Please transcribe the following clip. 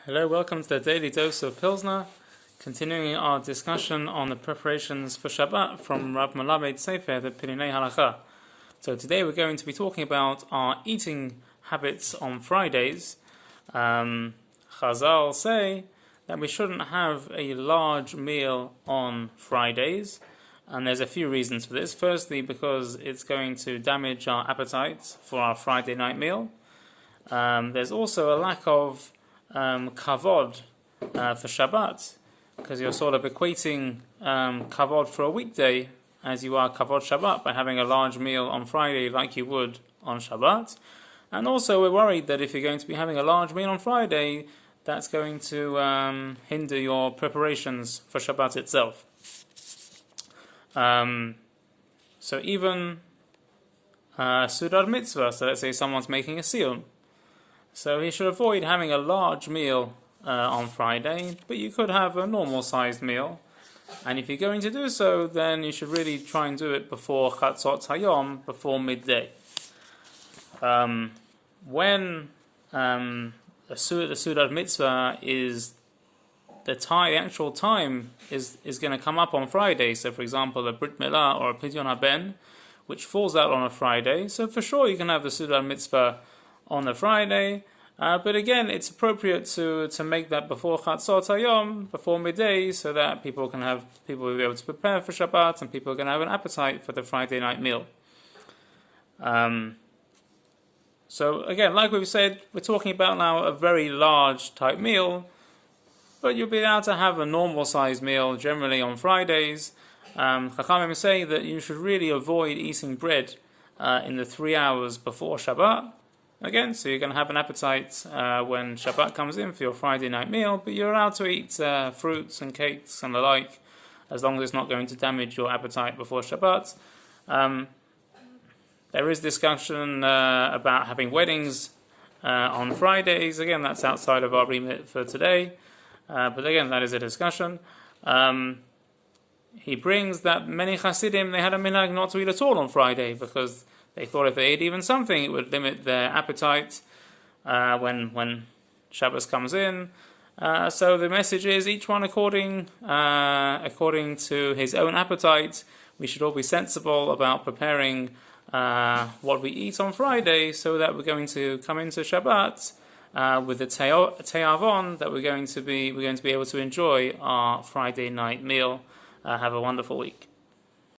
Hello, welcome to the Daily Dose of Pilzno, continuing our discussion on the preparations for Shabbat from Rav Melamed Sefer, the Pilinei Halacha. So today we're going to be talking about our eating habits on Fridays. Chazal say that we shouldn't have a large meal on Fridays, and there's a few reasons for this. Firstly, because it's going to damage our appetite for our Friday night meal. There's also a lack of kavod for Shabbat, because you're sort of equating kavod for a weekday as you are kavod Shabbat by having a large meal on Friday like you would on Shabbat. And also we're worried that if you're going to be having a large meal on Friday, that's going to hinder your preparations for Shabbat itself. So even Sudar Mitzvah, so let's say someone's making a siyum, so he should avoid having a large meal on Friday, but you could have a normal sized meal. And if you're going to do so, then you should really try and do it before Chatzot Hayom, before midday. When the Sudar Mitzvah is the actual time is going to come up on Friday. So for example, a Brit Milah or a Pidyon HaBen, which falls out on a Friday. So for sure you can have the Sudar Mitzvah on a Friday, but again, it's appropriate to make that before Chatzot Hayom, before midday, so that people will be able to prepare for Shabbat, and people are going to have an appetite for the Friday night meal. So again, like we've said, we're talking about now a very large type meal, but you'll be able to have a normal sized meal generally on Fridays. Chachamim say that you should really avoid eating bread in the 3 hours before Shabbat. Again, so you're going to have an appetite when Shabbat comes in for your Friday night meal, but you're allowed to eat fruits and cakes and the like, as long as it's not going to damage your appetite before Shabbat. There is discussion about having weddings on Fridays. Again, that's outside of our remit for today, but again, that is a discussion. He brings that many Hasidim, they had a minhag not to eat at all on Friday, because they thought if they ate even something, it would limit their appetite when Shabbos comes in. So the message is, each one according to his own appetite. We should all be sensible about preparing what we eat on Friday, so that we're going to come into Shabbat with the te'avon that we're going to be able to enjoy our Friday night meal. Have a wonderful week.